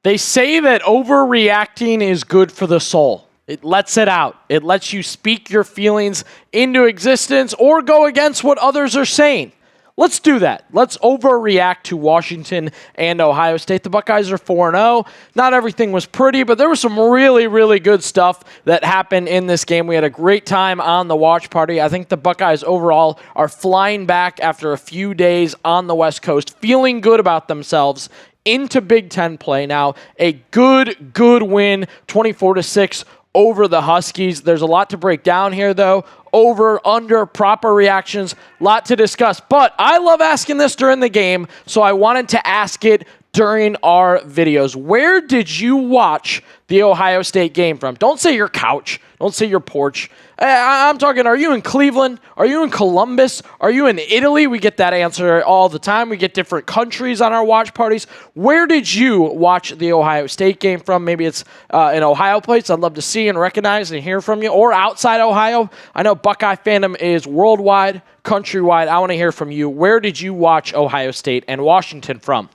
They say that overreacting is good for the soul. It lets it out. It lets you speak your feelings into existence or go against what others are saying. Let's do that. Let's overreact to Washington and Ohio State. The Buckeyes are 4-0. Not everything was pretty, but there was some really, really good stuff that happened in this game. We had a great time on the watch party. I think the Buckeyes overall are flying back after a few days on the West Coast, feeling good about themselves into Big Ten play now. A good win, 24-6 over the Huskies. There's a lot to break down here, though. Over, under, proper reactions, lot to discuss. But I love asking this during the game, so I wanted to ask it during our videos. Where did you watch the Ohio State game from? Don't say your couch. Don't say your porch. I'm talking, are you in Cleveland? Are you in Columbus? Are you in Italy? We get that answer all the time. We get different countries on our watch parties. Where did you watch the Ohio State game from? Maybe it's an Ohio place I'd love to see and recognize and hear from you, or outside Ohio. I know Buckeye fandom is worldwide, countrywide. I want to hear from you. Where did you watch Ohio State and Washington from?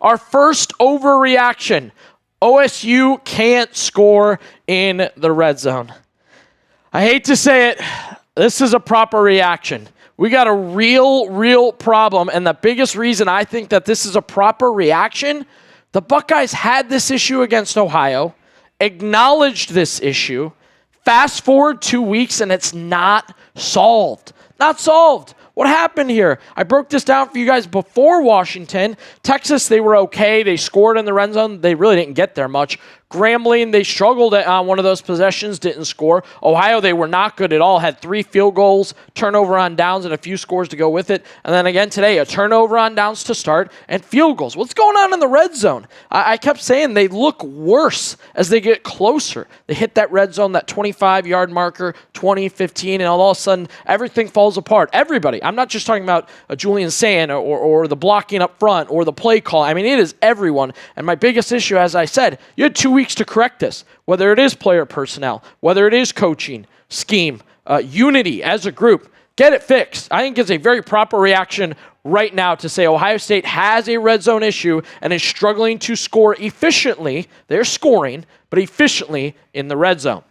Our first overreaction. OSU can't score in the red zone. I hate to say it, this is a proper reaction. We got a real problem, and the biggest reason I think that this is a proper reaction, the Buckeyes had this issue against Ohio, acknowledged this issue, fast forward 2 weeks, and it's not solved. Not solved. What happened here? I broke this down for you guys before Washington. Texas, they were okay. They scored in the red zone. They really didn't get there much. Grambling, they struggled on one of those possessions, didn't score. Ohio, they were not good at all. Had 3 field goals, turnover on downs, and a few scores to go with it. And then again today, a turnover on downs to start and field goals. What's going on in the red zone? I kept saying they look worse as they get closer. They hit that red zone, that 25-yard marker, 20, 15, and all of a sudden, everything falls apart. Everybody. I'm not just talking about Julian Sayin or the blocking up front or the play call. I mean, it is everyone. And my biggest issue, as I said, you had 2 weeks to correct this, whether it is player personnel, whether it is coaching, scheme, unity as a group. Get it fixed. I think it's a very proper reaction right now to say Ohio State has a red zone issue and is struggling to score efficiently. They're scoring, but efficiently in the red zone.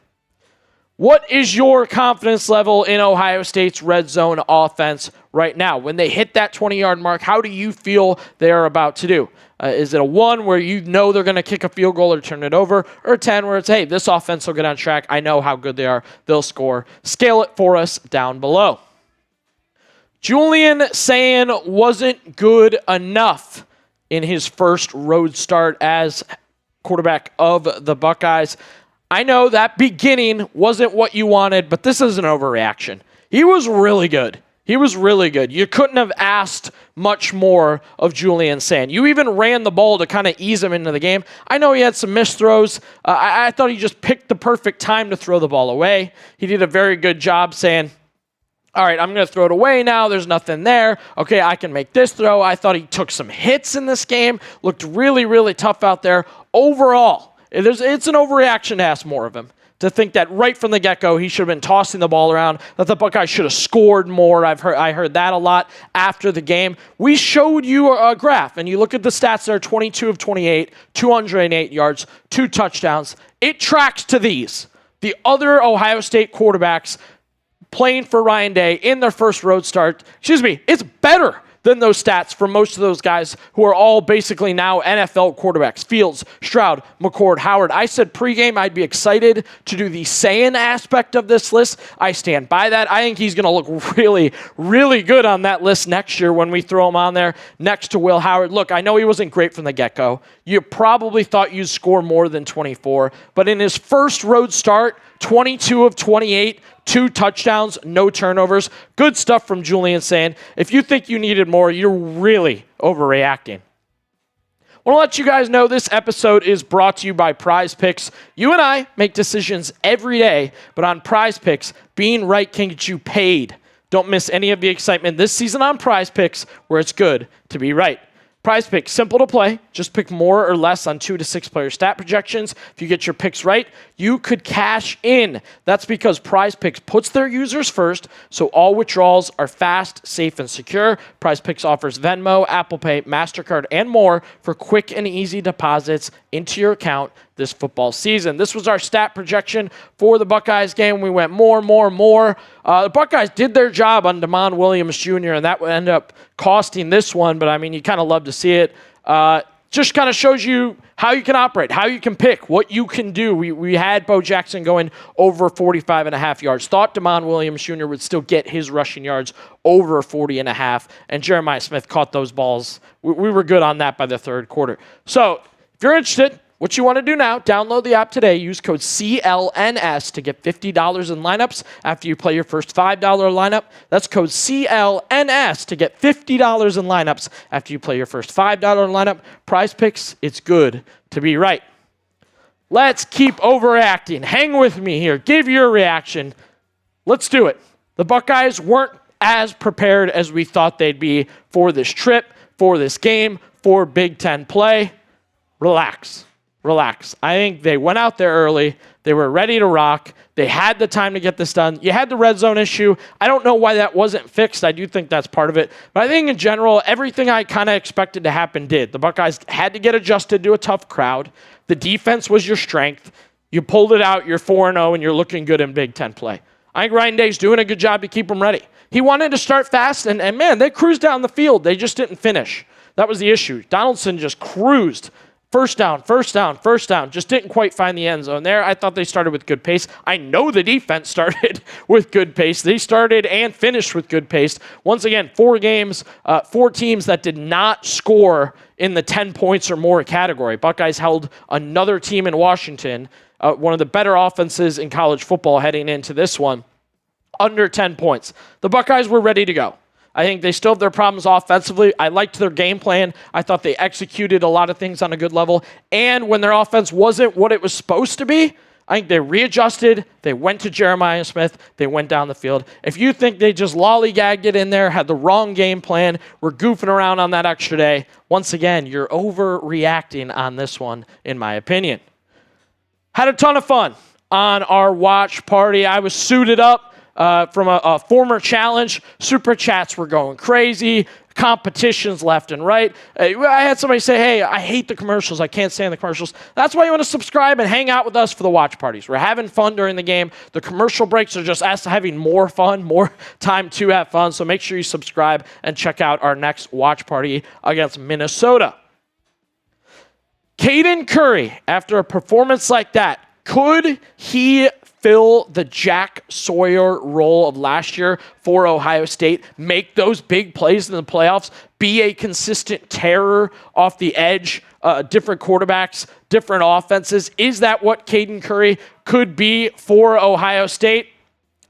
What is your confidence level in Ohio State's red zone offense right now? When they hit that 20-yard mark, how do you feel they're about to do? Is it a 1 where you know they're going to kick a field goal or turn it over, or a 10 where it's, hey, this offense will get on track. I know how good they are. They'll score. Scale it for us down below. Julian Sayin wasn't good enough in his first road start as quarterback of the Buckeyes. I know that beginning wasn't what you wanted, but this is an overreaction. He was really good. He was really good. You couldn't have asked much more of Julian Sayin. You even ran the ball to kind of ease him into the game. I know he had some missed throws. I thought he just picked the perfect time to throw the ball away. He did a very good job saying, all right, I'm going to throw it away now. There's nothing there. Okay, I can make this throw. I thought he took some hits in this game. Looked really tough out there. Overall, it's an overreaction to ask more of him. To think that right from the get-go, he should have been tossing the ball around, that the Buckeyes should have scored more. I heard that a lot after the game. We showed you a graph, and you look at the stats there, 22 of 28, 208 yards, 2 touchdowns. It tracks to these. The other Ohio State quarterbacks playing for Ryan Day in their first road start, it's better than those stats for most of those guys who are all basically now NFL quarterbacks. Fields, Stroud, McCord, Howard. I said pregame I'd be excited to do the Sayin aspect of this list. I stand by that. I think he's going to look really good on that list next year when we throw him on there next to Will Howard. Look, I know he wasn't great from the get-go. You probably thought you'd score more than 24, but in his first road start, 22 of 28, 2 touchdowns, no turnovers. Good stuff from Julian Sayin. If you think you needed more, you're really overreacting. I want to let you guys know this episode is brought to you by Prize Picks. You and I make decisions every day, but on Prize Picks, being right can get you paid. Don't miss any of the excitement this season on Prize Picks, where it's good to be right. Prize Pick, simple to play. Just pick more or less on 2 to 6 player stat projections. If you get your picks right, you could cash in. That's because Prize Picks puts their users first, so all withdrawals are fast, safe, and secure. Prize Picks offers Venmo, Apple Pay, MasterCard, and more for quick and easy deposits into your account this football season. This was our stat projection for the Buckeyes game. We went more. The Buckeyes did their job on Damon Williams Jr., and that would end up costing this one, but I mean, you kind of love to see it. Just kind of shows you how you can operate, how you can pick, what you can do. We had Bo Jackson going over 45.5 yards. Thought Damon Williams Jr. would still get his rushing yards over 40.5, and Jeremiah Smith caught those balls. We were good on that by the third quarter. So if you're interested, what you want to do now, download the app today. Use code CLNS to get $50 in lineups after you play your first $5 lineup. That's code CLNS to get $50 in lineups after you play your first $5 lineup. Prize Picks, it's good to be right. Let's keep overreacting. Hang with me here. Give your reaction. Let's do it. The Buckeyes weren't as prepared as we thought they'd be for this trip, for this game, for Big Ten play. Relax. I think they went out there early. They were ready to rock. They had the time to get this done. You had the red zone issue. I don't know why that wasn't fixed. I do think that's part of it. But I think in general, everything I kind of expected to happen did. The Buckeyes had to get adjusted to a tough crowd. The defense was your strength. You pulled it out. You're 4-0, and you're looking good in Big Ten play. I think Ryan Day's doing a good job to keep them ready. He wanted to start fast, and man, they cruised down the field. They just didn't finish. That was the issue. Donaldson just cruised. First down. Just didn't quite find the end zone there. I thought they started with good pace. I know the defense started with good pace. They started and finished with good pace. Once again, 4 games, 4 teams that did not score in the 10 points or more category. Buckeyes held another team in Washington, one of the better offenses in college football heading into this one, under 10 points. The Buckeyes were ready to go. I think they still have their problems offensively. I liked their game plan. I thought they executed a lot of things on a good level. And when their offense wasn't what it was supposed to be, I think they readjusted. They went to Jeremiah Smith. They went down the field. If you think they just lollygagged it in there, had the wrong game plan, were goofing around on that extra day, once again, you're overreacting on this one, in my opinion. Had a ton of fun on our watch party. I was suited up. From a former challenge, super chats were going crazy, competitions left and right. I had somebody say, hey, I hate the commercials. I can't stand the commercials. That's why you want to subscribe and hang out with us for the watch parties. We're having fun during the game. The commercial breaks are just us having more fun, more time to have fun. So make sure you subscribe and check out our next watch party against Minnesota. Kaden Curry, after a performance like that, could he fill the Jack Sawyer role of last year for Ohio State, make those big plays in the playoffs, be a consistent terror off the edge, different quarterbacks, different offenses? Is that what Caden Curry could be for Ohio State?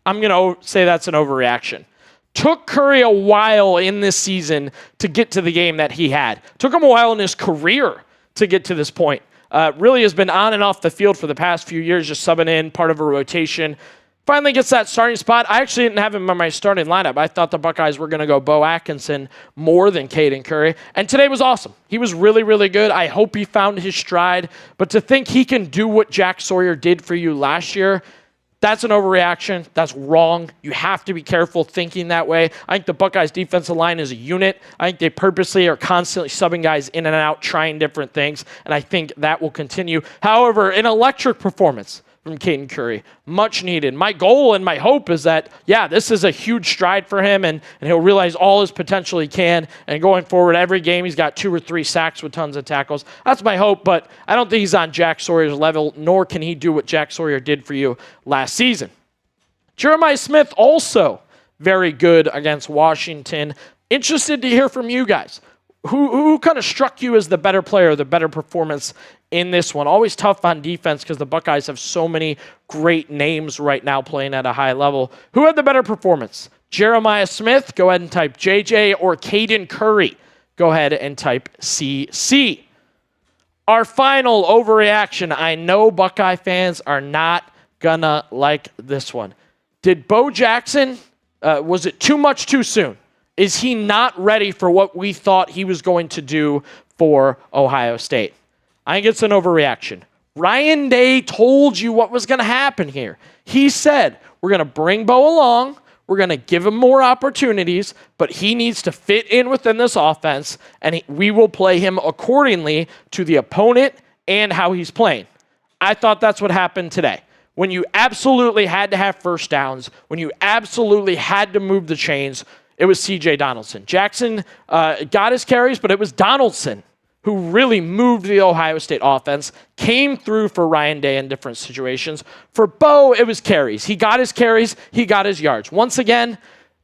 I'm going to say that's an overreaction. Took Curry a while in this season to get to the game that he had. Took him a while in his career to get to this point. Really has been on and off the field for the past few years, just subbing in, part of a rotation. Finally gets that starting spot. I actually didn't have him in my starting lineup. I thought the Buckeyes were going to go Bo Atkinson more than Caden Curry. And today was awesome. He was really, really good. I hope he found his stride. But to think he can do what Jack Sawyer did for you last year, that's an overreaction. That's wrong. You have to be careful thinking that way. I think the Buckeyes defensive line is a unit. I think they purposely are constantly subbing guys in and out, trying different things, and I think that will continue. However, an electric performance from Caden Curry, much needed. My goal and my hope is that, this is a huge stride for him, and he'll realize all his potential he can, and going forward, every game he's got 2 or 3 sacks with tons of tackles. That's my hope, but I don't think he's on Jack Sawyer's level, nor can he do what Jack Sawyer did for you last season. Jeremiah Smith also very good against Washington. Interested to hear from you guys. Who kind of struck you as the better player, the better performance in this one? Always tough on defense because the Buckeyes have so many great names right now playing at a high level. Who had the better performance? Jeremiah Smith, go ahead and type JJ, or Caden Curry, go ahead and type CC. Our final overreaction. I know Buckeye fans are not gonna like this one. Did Bo Jackson, was it too much too soon? Is he not ready for what we thought he was going to do for Ohio State? I think it's an overreaction. Ryan Day told you what was going to happen here. He said, we're going to bring Bo along, we're going to give him more opportunities, but he needs to fit in within this offense, and we will play him accordingly to the opponent and how he's playing. I thought that's what happened today. When you absolutely had to have first downs, when you absolutely had to move the chains, it was C.J. Donaldson. Jackson got his carries, but it was Donaldson who really moved the Ohio State offense, came through for Ryan Day in different situations. For Bo, it was carries. He got his carries, he got his yards. Once again,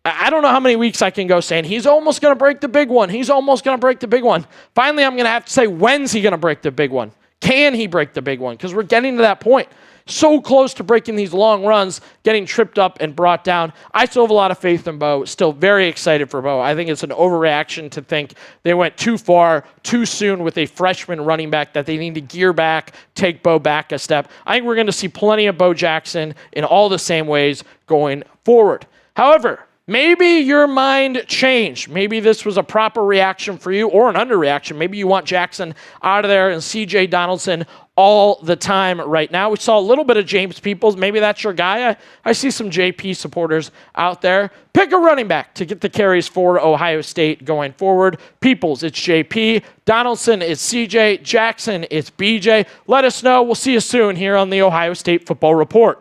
I don't know how many weeks I can go saying he's almost going to break the big one. He's almost going to break the big one. Finally, I'm going to have to say, when's he going to break the big one? Can he break the big one? Because we're getting to that point. So close to breaking these long runs, getting tripped up and brought down. I still have a lot of faith in Bo. Still very excited for Bo. I think it's an overreaction to think they went too far, too soon with a freshman running back, that they need to gear back, take Bo back a step. I think we're going to see plenty of Bo Jackson in all the same ways going forward. However, maybe your mind changed. Maybe this was a proper reaction for you or an underreaction. Maybe you want Jackson out of there and C.J. Donaldson all the time right now. We saw a little bit of James Peoples. Maybe that's your guy. I see some JP supporters out there. Pick a running back to get the carries for Ohio State going forward. Peoples, it's JP. Donaldson, it's CJ. Jackson, it's BJ. Let us know. We'll see you soon here on the Ohio State Football Report.